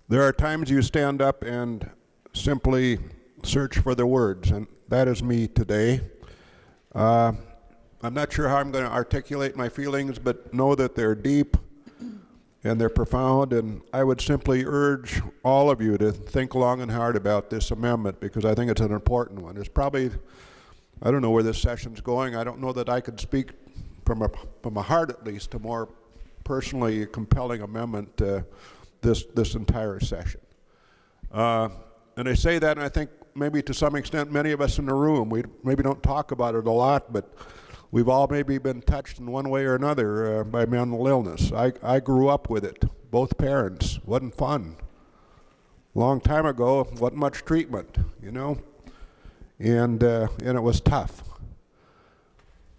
There are times you stand up and simply search for the words, and that is me today. I'm not sure how I'm going to articulate my feelings, but know that they're deep and they're profound, and I would simply urge all of you to think long and hard about this amendment, because I think it's an important one. It's probably, I don't know where this session's going. I don't know that I could speak from a heart, at least, a more personally compelling amendment this entire session. And I say that, and I think maybe to some extent many of us in the room, we maybe don't talk about it a lot, but we've all maybe been touched in one way or another by mental illness. I grew up with it, both parents. Wasn't fun. Long time ago, wasn't much treatment, you know, and it was tough.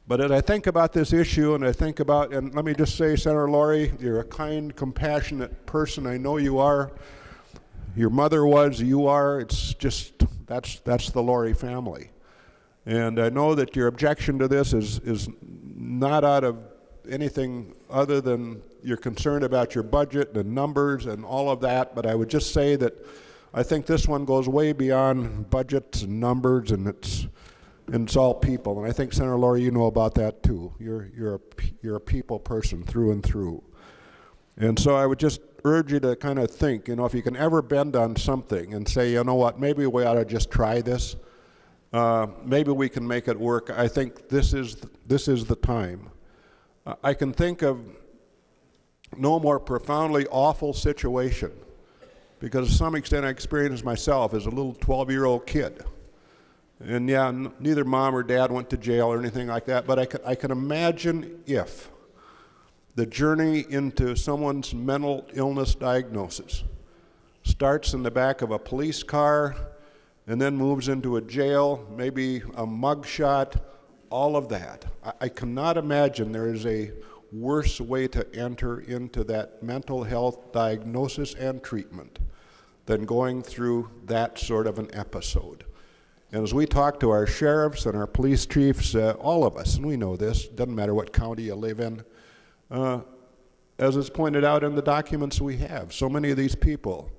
But as I think about this issue, and I think about, and let me just say, Senator Laurie, you're a kind, compassionate person. I know you are. Your mother was, you are. It's just, that's the Laurie family. And I know that your objection to this is not out of anything other than you're concerned about your budget and numbers and all of that, but I would just say that I think this one goes way beyond budgets and numbers, and it's all people. And I think, Senator Laurie, you know about that too. You're a people person through and through. And so I would just urge you to kind of think, you know, if you can ever bend on something and say, you know what, maybe we ought to just try this. Maybe we can make it work. I think this is the time. I can think of no more profoundly awful situation, because to some extent I experienced myself as a little 12-year-old kid. And yeah, neither mom or dad went to jail or anything like that, but I can imagine if the journey into someone's mental illness diagnosis starts in the back of a police car and then moves into a jail, maybe a mugshot, all of that. I cannot imagine there is a worse way to enter into that mental health diagnosis and treatment than going through that sort of an episode. And as we talk to our sheriffs and our police chiefs, all of us, and we know this, doesn't matter what county you live in, as is pointed out in the documents we have, so many of these people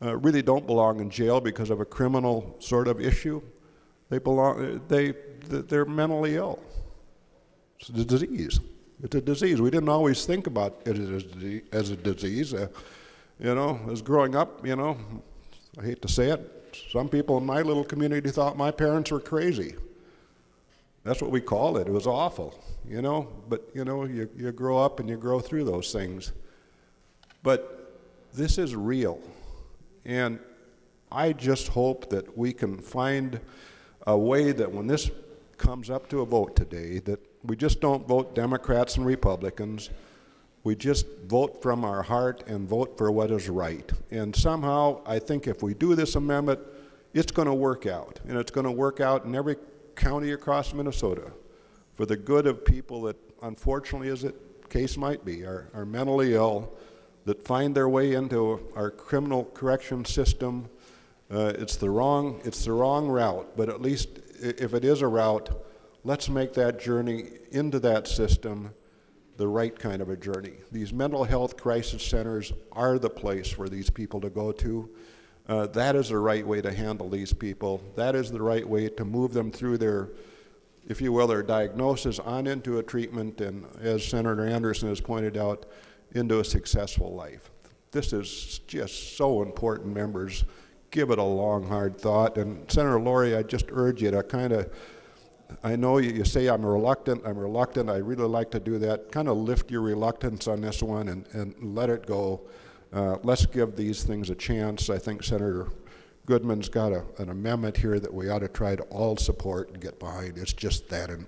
really don't belong in jail because of a criminal sort of issue. They're mentally ill. It's a disease. It's a disease. We didn't always think about it as a disease. You know, as growing up, you know, I hate to say it, some people in my little community thought my parents were crazy. That's what we called it. It was awful, you know. But, you know, you grow up and you grow through those things. But this is real. And I just hope that we can find a way that when this comes up to a vote today, that we just don't vote Democrats and Republicans. We just vote from our heart and vote for what is right. And somehow, I think if we do this amendment, it's going to work out. And it's going to work out in every county across Minnesota for the good of people that, unfortunately, as the case might be, are mentally ill, that find their way into our criminal correction system. It's the wrong route, but at least if it is a route, let's make that journey into that system the right kind of a journey. These mental health crisis centers are the place for these people to go to. That is the right way to handle these people. That is the right way to move them through their, if you will, their diagnosis on into a treatment, and as Senator Anderson has pointed out, into a successful life. This is just so important, members. Give it a long, hard thought. And Senator Laurie, I just urge you to kind of, I know you say I'm reluctant, I really like to do that. Kind of lift your reluctance on this one and let it go. Let's give these things a chance. I think Senator Goodman's got an amendment here that we ought to try to all support and get behind. It's just that important.